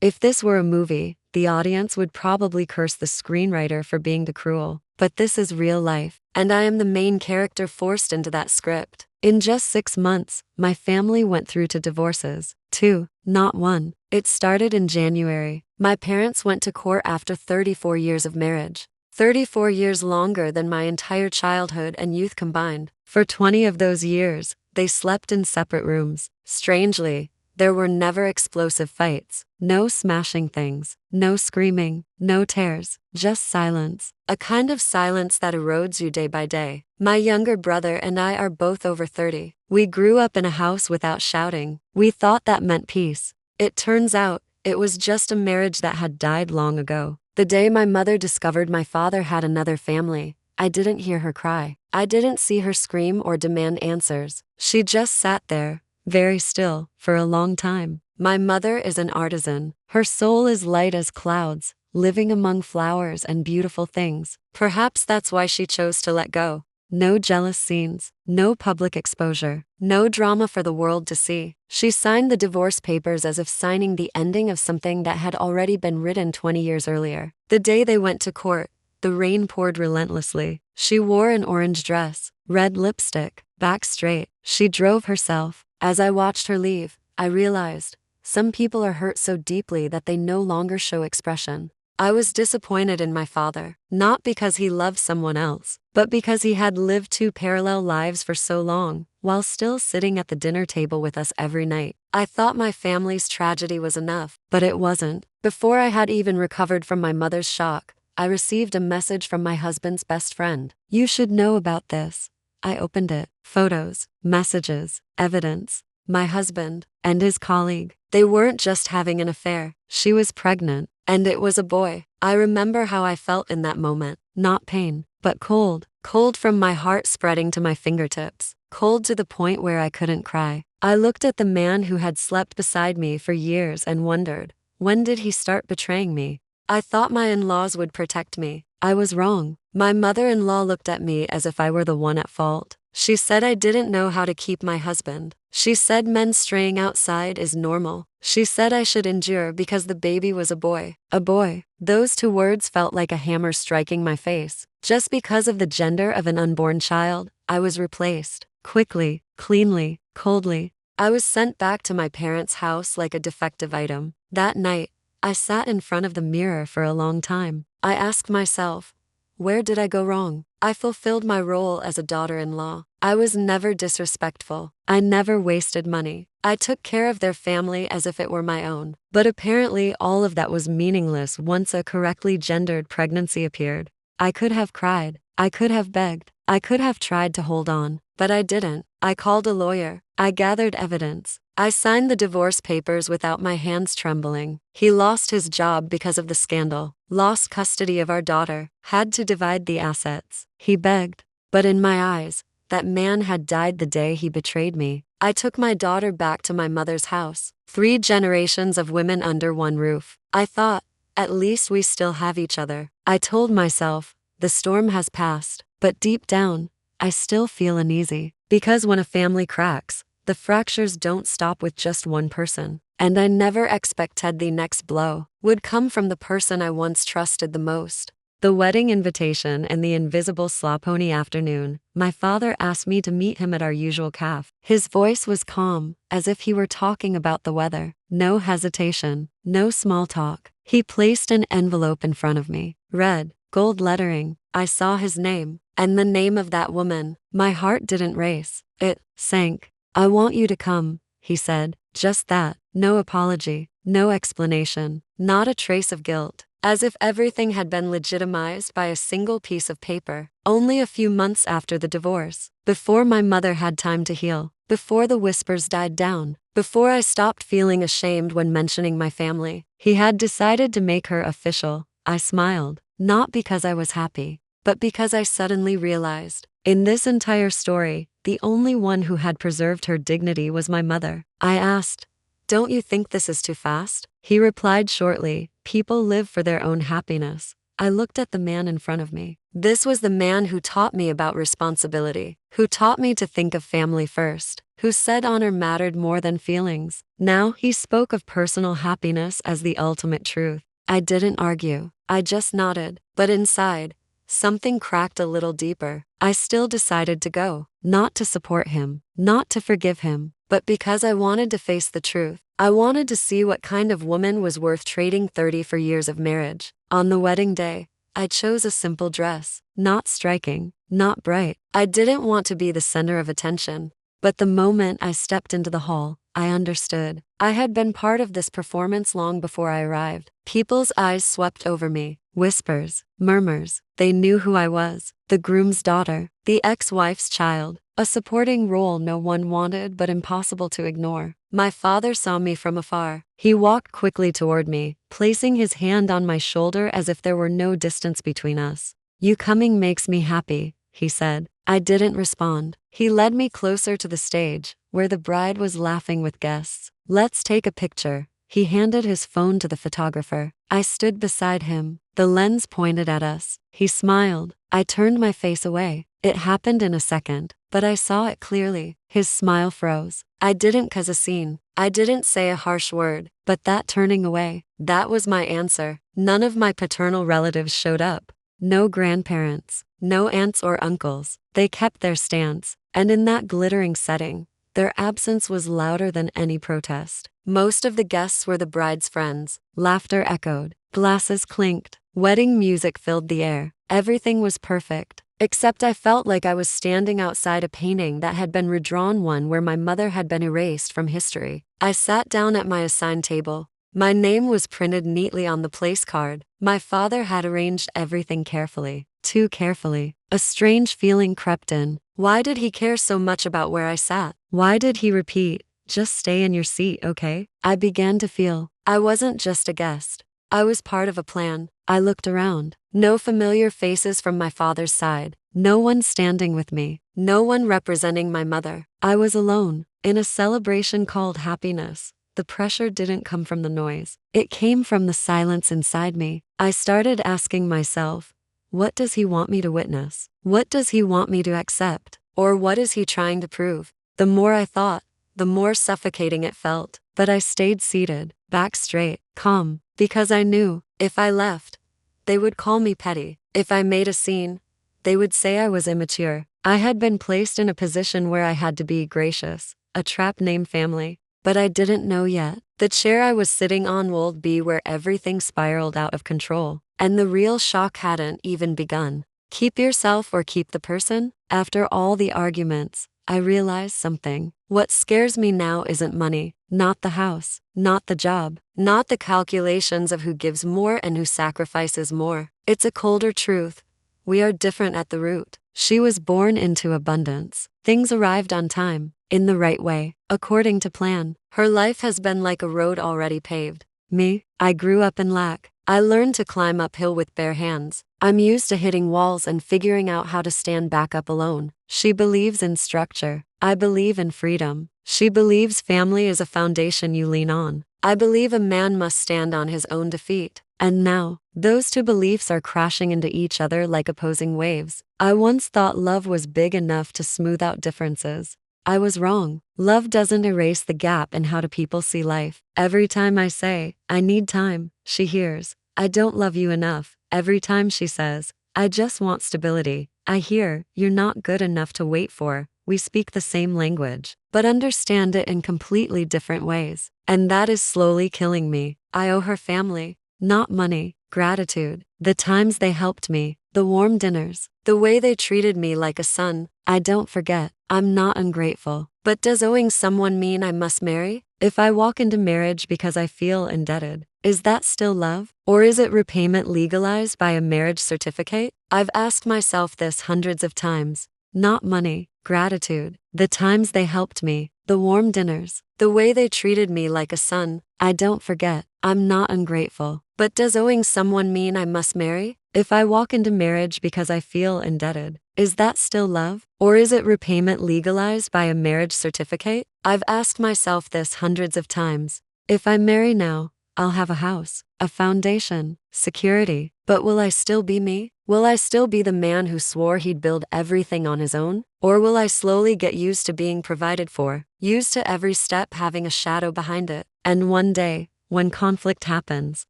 If this were a movie, the audience would probably curse the screenwriter for being too cruel. But this is real life, and I am the main character forced into that script. In just 6 months, my family went through 2 divorces. 2, not 1. It started in January. My parents went to court after 34 years of marriage. 34 years longer than my entire childhood and youth combined. For 20 of those years, they slept in separate rooms. Strangely, there were never explosive fights, no smashing things, no screaming, no tears, just silence. A kind of silence that erodes you day by day. My younger brother and I are both over 30. We grew up in a house without shouting. We thought that meant peace. It turns out, it was just a marriage that had died long ago. The day my mother discovered my father had another family, I didn't hear her cry. I didn't see her scream or demand answers. She just sat there, very still, for a long time. My mother is an artisan. Her soul is light as clouds, living among flowers and beautiful things. Perhaps that's why she chose to let go. No jealous scenes, no public exposure, no drama for the world to see. She signed the divorce papers as if signing the ending of something that had already been written 20 years earlier. The day they went to court, the rain poured relentlessly. She wore an orange dress, red lipstick, back straight. She drove herself. As I watched her leave, I realized, some people are hurt so deeply that they no longer show expression. I was disappointed in my father, not because he loved someone else, but because he had lived 2 parallel lives for so long, while still sitting at the dinner table with us every night. I thought my family's tragedy was enough, but it wasn't. Before I had even recovered from my mother's shock, I received a message from my husband's best friend. "You should know about this." I opened it. Photos, messages, evidence. My husband and his colleague, they weren't just having an affair. She was pregnant, and it was a boy. I remember how I felt in that moment. Not pain, but cold. Cold from my heart spreading to my fingertips. Cold to the point where I couldn't cry. I looked at the man who had slept beside me for years and wondered, when did he start betraying me? I thought my in-laws would protect me. I was wrong. My mother-in-law looked at me as if I were the one at fault. She said I didn't know how to keep my husband. She said men straying outside is normal. She said I should endure because the baby was a boy. A boy. Those 2 words felt like a hammer striking my face. Just because of the gender of an unborn child, I was replaced. Quickly, cleanly, coldly. I was sent back to my parents' house like a defective item. That night, I sat in front of the mirror for a long time. I asked myself, where did I go wrong? I fulfilled my role as a daughter-in-law. I was never disrespectful. I never wasted money. I took care of their family as if it were my own. But apparently all of that was meaningless once a correctly gendered pregnancy appeared. I could have cried. I could have begged. I could have tried to hold on. But I didn't. I called a lawyer. I gathered evidence. I signed the divorce papers without my hands trembling. He lost his job because of the scandal, lost custody of our daughter, had to divide the assets. He begged. But in my eyes, that man had died the day he betrayed me. I took my daughter back to my mother's house. 3 generations of women under one roof. I thought, at least we still have each other. I told myself, the storm has passed. But deep down, I still feel uneasy. Because when a family cracks, the fractures don't stop with just one person. And I never expected the next blow would come from the person I once trusted the most. The wedding invitation and the invisible slow-pony afternoon, my father asked me to meet him at our usual cafe. His voice was calm, as if he were talking about the weather. No hesitation, no small talk. He placed an envelope in front of me. Red, gold lettering. I saw his name, and the name of that woman. My heart didn't race. It sank. "I want you to come," he said. Just that. No apology, no explanation, not a trace of guilt. As if everything had been legitimized by a single piece of paper. Only a few months after the divorce, before my mother had time to heal, before the whispers died down, before I stopped feeling ashamed when mentioning my family, he had decided to make her official. I smiled, not because I was happy, but because I suddenly realized, in this entire story, the only one who had preserved her dignity was my mother. I asked, "Don't you think this is too fast?" He replied shortly, "People live for their own happiness." I looked at the man in front of me. This was the man who taught me about responsibility, who taught me to think of family first, who said honor mattered more than feelings. Now he spoke of personal happiness as the ultimate truth. I didn't argue. I just nodded. But inside, something cracked a little deeper. I still decided to go. Not to support him, not to forgive him, but because I wanted to face the truth. I wanted to see what kind of woman was worth trading 30 for years of marriage. On the wedding day, I chose a simple dress. Not striking, not bright. I didn't want to be the center of attention. But the moment I stepped into the hall, I understood. I had been part of this performance long before I arrived. People's eyes swept over me. Whispers, murmurs. They knew who I was. The groom's daughter, the ex-wife's child. A supporting role no one wanted but impossible to ignore. My father saw me from afar. He walked quickly toward me, placing his hand on my shoulder as if there were no distance between us. "You coming makes me happy," he said. I didn't respond. He led me closer to the stage, where the bride was laughing with guests. "Let's take a picture." He handed his phone to the photographer. I stood beside him. The lens pointed at us. He smiled. I turned my face away. It happened in a second, but I saw it clearly. His smile froze. I didn't cause a scene. I didn't say a harsh word, but that turning away, that was my answer. None of my paternal relatives showed up. No grandparents, no aunts or uncles. They kept their stance, and in that glittering setting, their absence was louder than any protest. Most of the guests were the bride's friends. Laughter echoed. Glasses clinked. Wedding music filled the air. Everything was perfect, except I felt like I was standing outside a painting that had been redrawn, one where my mother had been erased from history. I sat down at my assigned table. My name was printed neatly on the place card. My father had arranged everything carefully, too carefully. A strange feeling crept in. Why did he care so much about where I sat? Why did he repeat, "Just stay in your seat, okay?" I began to feel I wasn't just a guest. I was part of a plan. I looked around. No familiar faces from my father's side. No one standing with me. No one representing my mother. I was alone, in a celebration called happiness. The pressure didn't come from the noise. It came from the silence inside me. I started asking myself, what does he want me to witness? What does he want me to accept? Or what is he trying to prove? The more I thought, the more suffocating it felt. But I stayed seated, back straight, calm, because I knew, if I left, they would call me petty. If I made a scene, they would say I was immature. I had been placed in a position where I had to be gracious, a trap named family. But I didn't know yet. The chair I was sitting on would be where everything spiraled out of control. And the real shock hadn't even begun. Keep yourself or keep the person? After all the arguments, I realized something. What scares me now isn't money, not the house, not the job, not the calculations of who gives more and who sacrifices more. It's a colder truth. We are different at the root. She was born into abundance. Things arrived on time, in the right way, according to plan. Her life has been like a road already paved. Me, I grew up in lack. I learned to climb uphill with bare hands. I'm used to hitting walls and figuring out how to stand back up alone. She believes in structure. I believe in freedom. She believes family is a foundation you lean on. I believe a man must stand on his own defeat. And now, those two beliefs are crashing into each other like opposing waves. I once thought love was big enough to smooth out differences. I was wrong. Love doesn't erase the gap in how do people see life. Every time I say, "I need time," she hears, "I don't love you enough." Every time she says, "I just want stability," I hear, "You're not good enough to wait for." We speak the same language, but understand it in completely different ways. And that is slowly killing me. I owe her family, not money, gratitude, the times they helped me, the warm dinners, the way they treated me like a son. I don't forget. I'm not ungrateful. But does owing someone mean I must marry? If I walk into marriage because I feel indebted, is that still love? Or is it repayment legalized by a marriage certificate? I've asked myself this hundreds of times. Not money, gratitude, the times they helped me, the warm dinners, the way they treated me like a son. I don't forget. I'm not ungrateful. But does owing someone mean I must marry? If I walk into marriage because I feel indebted, is that still love? Or is it repayment legalized by a marriage certificate? I've asked myself this hundreds of times. If I marry now, I'll have a house, a foundation, security. But will I still be me? Will I still be the man who swore he'd build everything on his own? Or will I slowly get used to being provided for, used to every step having a shadow behind it? And one day, when conflict happens,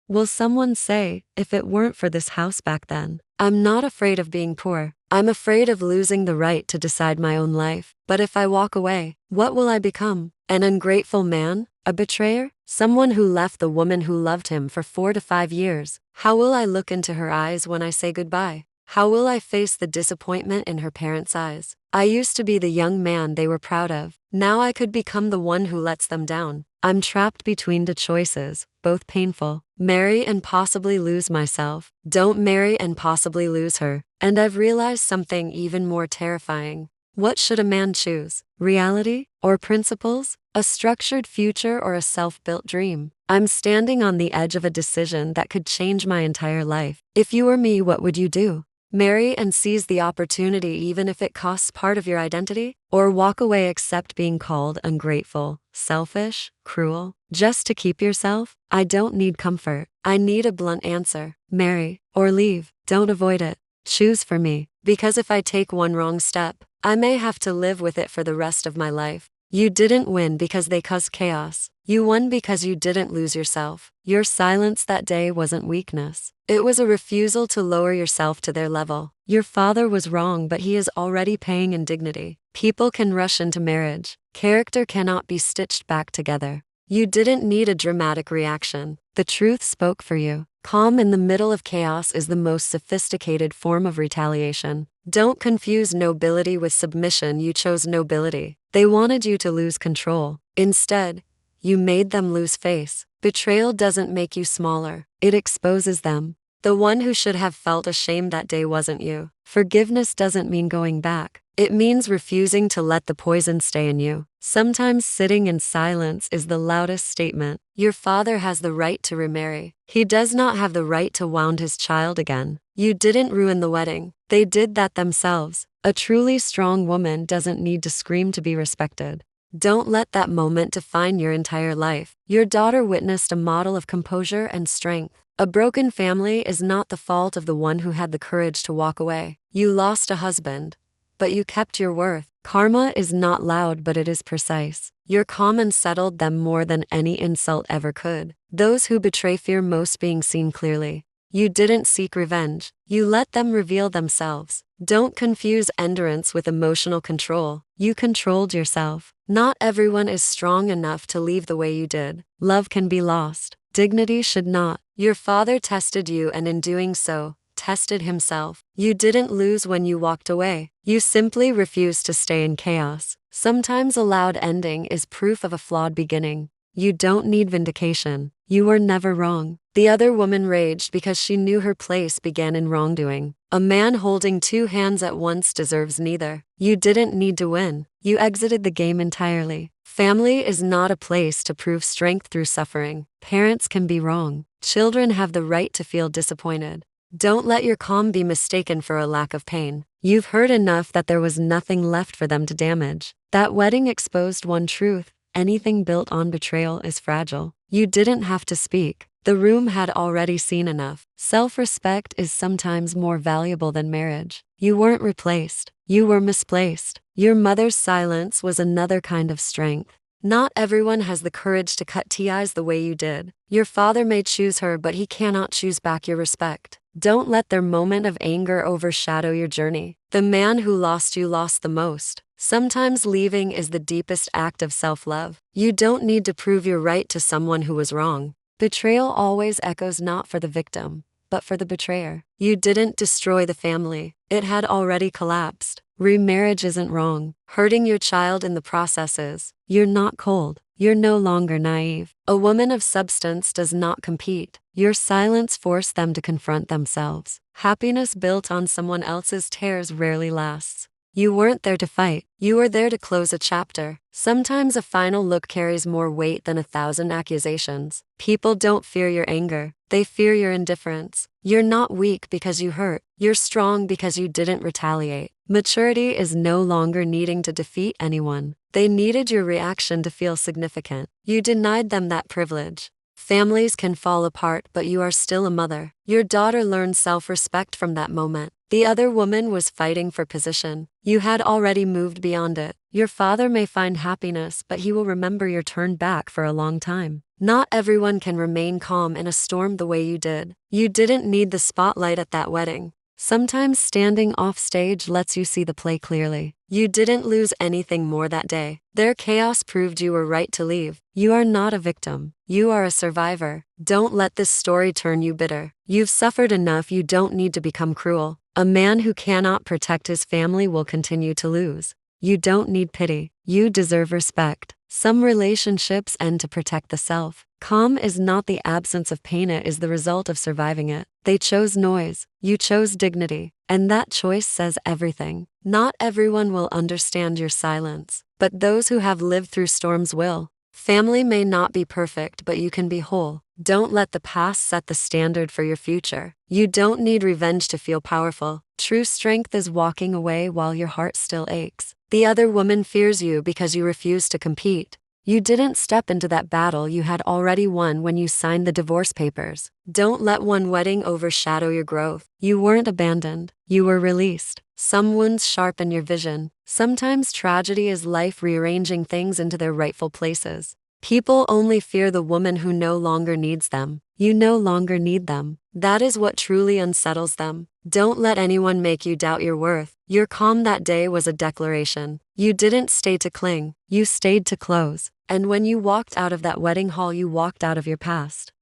will someone say, if it weren't for this house back then? I'm not afraid of being poor. I'm afraid of losing the right to decide my own life. But if I walk away, what will I become? An ungrateful man? A betrayer? Someone who left the woman who loved him for 4 to 5 years? How will I look into her eyes when I say goodbye? How will I face the disappointment in her parents' eyes? I used to be the young man they were proud of. Now I could become the one who lets them down. I'm trapped between two choices, both painful. Marry and possibly lose myself. Don't marry and possibly lose her. And I've realized something even more terrifying. What should a man choose? Reality or principles? A structured future or a self-built dream? I'm standing on the edge of a decision that could change my entire life. If you were me, what would you do? Marry and seize the opportunity even if it costs part of your identity? Or walk away, accept being called ungrateful, selfish, cruel, just to keep yourself? I don't need comfort. I need a blunt answer. Marry or leave. Don't avoid it. Choose for me. Because if I take one wrong step, I may have to live with it for the rest of my life. You didn't win because they caused chaos. You won because you didn't lose yourself. Your silence that day wasn't weakness. It was a refusal to lower yourself to their level. Your father was wrong, but he is already paying in dignity. People can rush into marriage. Character cannot be stitched back together. You didn't need a dramatic reaction. The truth spoke for you. Calm in the middle of chaos is the most sophisticated form of retaliation. Don't confuse nobility with submission. You chose nobility. They wanted you to lose control. Instead, you made them lose face. Betrayal doesn't make you smaller. It exposes them. The one who should have felt ashamed that day wasn't you. Forgiveness doesn't mean going back. It means refusing to let the poison stay in you. Sometimes sitting in silence is the loudest statement. Your father has the right to remarry. He does not have the right to wound his child again. You didn't ruin the wedding. They did that themselves. A truly strong woman doesn't need to scream to be respected. Don't let that moment define your entire life. Your daughter witnessed a model of composure and strength. A broken family is not the fault of the one who had the courage to walk away. You lost a husband, but you kept your worth. Karma is not loud, but it is precise. Your calm unsettled them more than any insult ever could. Those who betray fear most being seen clearly. You didn't seek revenge. You let them reveal themselves. Don't confuse endurance with emotional control. You controlled yourself. Not everyone is strong enough to leave the way you did. Love can be lost. Dignity should not. Your father tested you, and in doing so, tested himself. You didn't lose when you walked away. You simply refused to stay in chaos. Sometimes a loud ending is proof of a flawed beginning. You don't need vindication. You were never wrong. The other woman raged because she knew her place began in wrongdoing. A man holding two hands at once deserves neither. You didn't need to win. You exited the game entirely. Family is not a place to prove strength through suffering. Parents can be wrong. Children have the right to feel disappointed. Don't let your calm be mistaken for a lack of pain. You've heard enough that there was nothing left for them to damage. That wedding exposed one truth. Anything built on betrayal is fragile. You didn't have to speak. The room had already seen enough. Self-respect is sometimes more valuable than marriage. You weren't replaced. You were misplaced. Your mother's silence was another kind of strength. Not everyone has the courage to cut ties the way you did. Your father may choose her, but he cannot choose back your respect. Don't let their moment of anger overshadow your journey. The man who lost you lost the most. Sometimes leaving is the deepest act of self-love. You don't need to prove your right to someone who was wrong. Betrayal always echoes not for the victim, but for the betrayer. You didn't destroy the family. It had already collapsed. Remarriage isn't wrong. Hurting your child in the process is. You're not cold. You're no longer naive. A woman of substance does not compete. Your silence forced them to confront themselves. Happiness built on someone else's tears rarely lasts. You weren't there to fight. You were there to close a chapter. Sometimes a final look carries more weight than 1,000 accusations. People don't fear your anger. They fear your indifference. You're not weak because you hurt. You're strong because you didn't retaliate. Maturity is no longer needing to defeat anyone. They needed your reaction to feel significant. You denied them that privilege. Families can fall apart, but you are still a mother. Your daughter learned self-respect from that moment. The other woman was fighting for position. You had already moved beyond it. Your father may find happiness, but he will remember your turn back for a long time. Not everyone can remain calm in a storm the way you did. You didn't need the spotlight at that wedding. Sometimes standing off stage lets you see the play clearly. You didn't lose anything more that day. Their chaos proved you were right to leave. You are not a victim. You are a survivor. Don't let this story turn you bitter. You've suffered enough. You don't need to become cruel. A man who cannot protect his family will continue to lose. You don't need pity. You deserve respect. Some relationships end to protect the self. Calm is not the absence of pain, it is the result of surviving it. They chose noise. You chose dignity. And that choice says everything. Not everyone will understand your silence, but those who have lived through storms will. Family may not be perfect, but you can be whole. Don't let the past set the standard for your future. You don't need revenge to feel powerful. True strength is walking away while your heart still aches. The other woman fears you because you refuse to compete. You didn't step into that battle you had already won when you signed the divorce papers. Don't let one wedding overshadow your growth. You weren't abandoned. You were released. Some wounds sharpen your vision. Sometimes tragedy is life rearranging things into their rightful places. People only fear the woman who no longer needs them. You no longer need them. That is what truly unsettles them. Don't let anyone make you doubt your worth. Your calm that day was a declaration. You didn't stay to cling. You stayed to close. And when you walked out of that wedding hall, you walked out of your past.